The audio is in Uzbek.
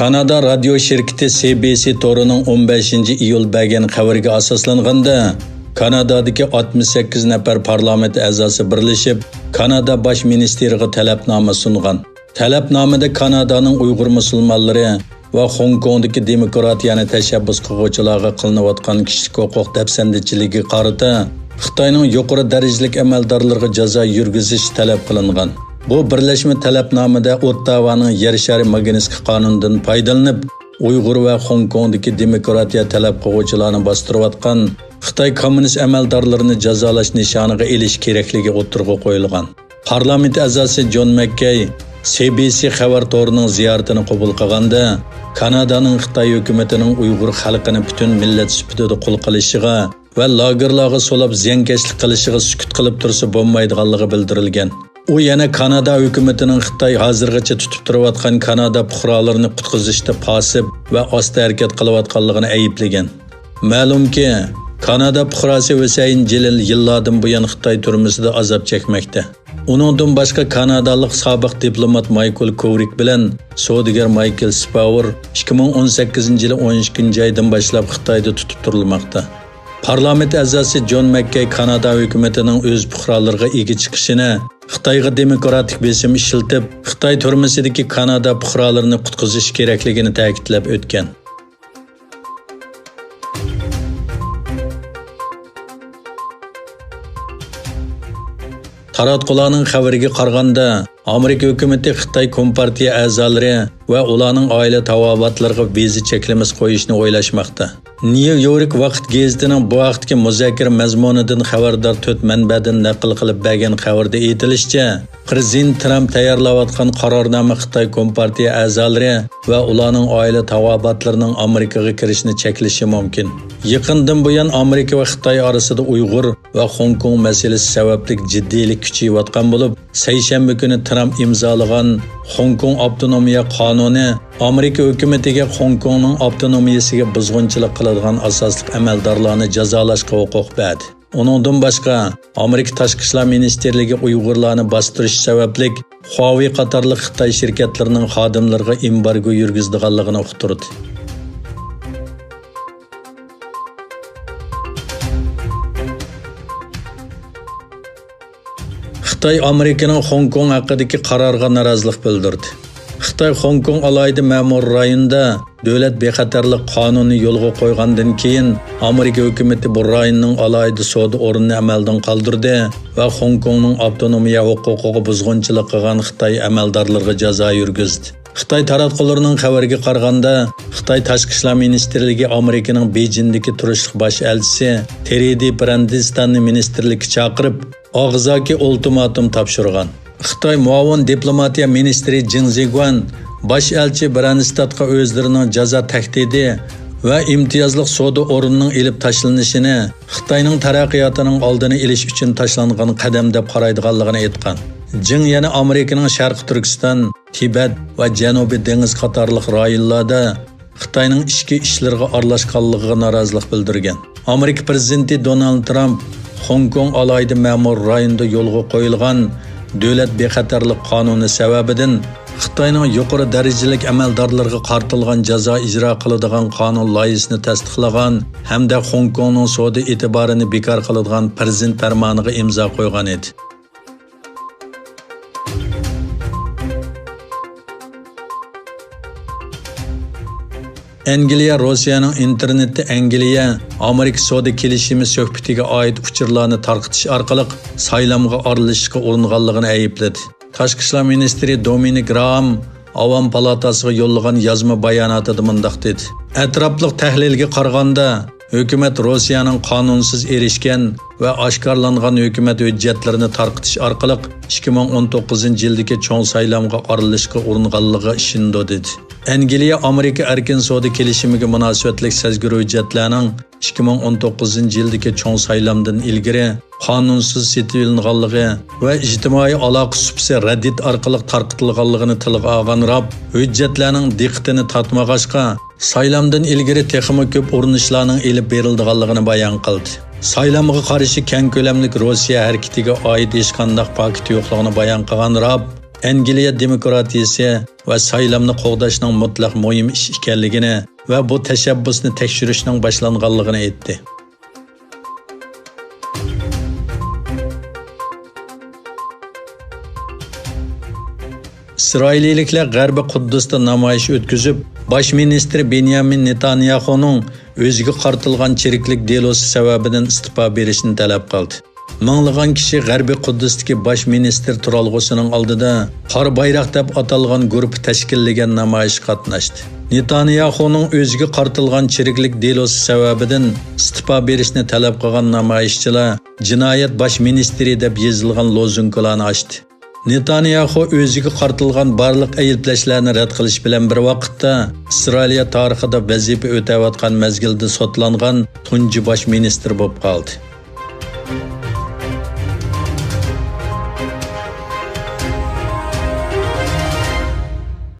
Kanada radio şirketi CBC torining 15-iyul bergan xabariga asoslanganda Kanadadagi 68 nafar parlament a'zosi birlashib Kanada bosh ministeriga talabnoma sungan. Talabnomada Kanadaning Uyg'ur musulmonlari va Hong Kongdagi demokratiyani tashabbus qiluvchilarga qilinayotgan kishilik huquq dafsandichiligi qarata Xitoyning yuqori darajalik amaldorlarga jazo yurgizish talab qilingan. Bu birlashma talabnomada Ottavaning yer shari Magnitskiy qonunidan foydalanib, Uyg'ur va Hong Kongdagi demokratiya talab qiluvchilarni bostirayotgan Xitoy kommunist amaldorlarini jazolash nishoniga elish kerakligi o'tirg'i qo'yilgan. Parlament a'zosi John McCain CBC xabar torining ziyoratini qabul qilganda Kanadaning Xitoy hukumatining Uyg'ur xalqini butun millat sifatida qul qilishiga va lagerlarga solab ziyonkashlik qilishiga sukut qilib tursa bo'lmaydiganligi bildirilgan. U yana Kanada hukumatining Xitoy hozirgacha tutib turayotgan Kanada fuqarolarini qutqizishda pasib va osta harakat qilayotganligini ayblagan. Ma'lumki, Kanada fuqarosi Hüseyin Celil yillardan buyon Xitoy turmusida azob chekmoqda. Uningdan boshqa kanadalik sobiq diplomat Michael Kovrig bilan savdogar Michael Spauer 2018-yil 12-oydan boshlab Xitoyda tutib turilmoqda. Parlament a'zosi John McCain Kanada hukumatining o'z fuqarolariga ega chiqishini, Xitoyga demokratik besim ishiltib, Xitoy turmusidagi Kanada fuqarolarini qutqizish kerakligini ta'kidlab o'tgan. Taratqularning xabariga qaraganda, Amerika hukumati Xitoy Kompartiya a'zolari va ularning oila tavobatlariga viza cheklamiz qo'yishni o'ylashmoqda. New York vaqt gazetining bu vaqtdagi muzokara mazmunidan xabardor 4 manbadan naql qilib bergan xabarda aytilishicha, Prezident Trump tayyorlayotgan qarornoma Xitoy Kompartiya a'zolari va ularning oila tavobatlarining Amerikaga kirishini cheklashi mumkin. Yaqindan buyon Amerika va Xitoy orasida Uyg'ur va Hong Kong masalasi sababli jiddiylik kuchayotgan bo'lib, seshanba kuni Trump imzolagan Hong Kong avtonomiya qonuni Amerika hukumatiga Hong Kongning avtonomiyasiga buzg'unchilik qiladigan asosli amaldorlarni jazolashga huquq berdi. Uningdan boshqa, Amerika Tashqi ishlar ministerligi Uyg'urlarni bostirish sababli Huawei qatorliq Xitoy shirkatlarining xodimlariga embargo yurgizganligini uqtirdi. Xitoy Amerikaning Hong Kong haqidagi qaroriga norozilik bildirdi. Xitoy Hong Kong alayida ma'mur rayonida davlat bexatarlik qonuni yo'lga qo'ygandan keyin Amerika hukumati bu rayonning alayida savdo o'rnini amaldan qoldirdi va Hong Kongning avtonomiya huquqiga buzg'unchilik qilgan Xitoy amaldorlariga jazo yurgizdi. Xitoy taratqullarining xabariga qaraganda, Xitoy Tashqi ishlar ministerligi Amerikaning Beijingdagi turishliq bosh elchisi Terry Branstadni ministerlikka chaqirib, og'zaki ultimatum topshirgan. Xitoy muavin diplomatiya ministri Jin Ziguan bosh elchi Branstadga o'zlarining jazo tahdidi va imtiyozli savdo o'rnining elib tashlanishini Xitoyning taraqqiyotining oldini olish uchun tashlangan qadam deb qaraydiganligini aytgan. Jin yana Amerikaning Sharq Turkiston, Tibet va Janubiy dengiz qatorliq rayonlarda Xitoyning ichki ishlariga aralashganligiga norozilik bildirgan. Amerika prezidenti Donald Trump Hong Kong alayida ma'mur rayonida yo'lga qo'yilgan davlat bexatarlik qonuni sababidan Xitoyning yuqori darajalik amaldorlarga qartilgan jazo ijro qiladigan qonun loyihasini tasdiqlagan hamda Hong Kongning savdo e'tiborini bekor qiladigan prezident farmoniga imzo qo'ygan edi. Angliya Rossiyaning internetda Angliya Amerika savdo kelishimi suhbatiga oid uchurlarni tarqatish orqali saylamga aralashishga uringanligini aybladi. Tashqi ishlar ministri Dominic Raab Avam palatasiga yo'llagan yozma bayonotida mundaq dedi. Atrofliq tahlilga qaraganda, hukumat Rossiyaning qonunsiz erishgan va oshkorlangan hukumat hujjatlarini tarqatish orqali 2019-yildagi cho'ng saylamga aralashishga uringanligi ishindi dedi. Angliya Amerika erkin savdo kelishimiga munosabatlik sezgir hujjatlarning 2019-yildagi cho'ng saylamdan ilgari qonunsiz setilganligi va ijtimoiy aloqa supsi Reddit orqali tarqatilganligini tilga olgan Raab hujjatlarning diqqatini tortmag'achqa saylamdan ilgari texnik ko'p urinishlarning elib berilganligini bayon qildi. Saylamga qarshi keng ko'lamli Rossiya harakatiga oid hech qanday paket yo'qligini bayon qilgan Raab Angliya demokratiyasi va saylamni qo'g'dashning mutlaq muhim ish ekanligini va bu tashabbusni tekshirishning boshlanganligini aytdi. İsrailliklar G'arbiy Quddusda namoyish o'tkazib, bosh ministr Benyamin Netanyahuning o'ziga qartilgan chiriklik delosi sababidan istifa berishini talab qildi. Minglagan kishi G'arbiy Quddusdagi bosh ministr turalg'usining oldida qora bayroq deb atalgan guruh tashkillagan namoyish qatnashdi. Netanyahuning o'ziga qartilgan chiriklik delosi sababidan istifa berishni talab qilgan namoyishchilar jinoyat bosh ministri deb yozilgan lozunkalarni ochdi. Netanyahu o'ziga qartilgan barliq ayblashlarni rad qilish bilan bir vaqtda Isroil tarixida vazifa o'tayotgan mezgilda sotlangan tunji bosh ministr bo'lib qoldi.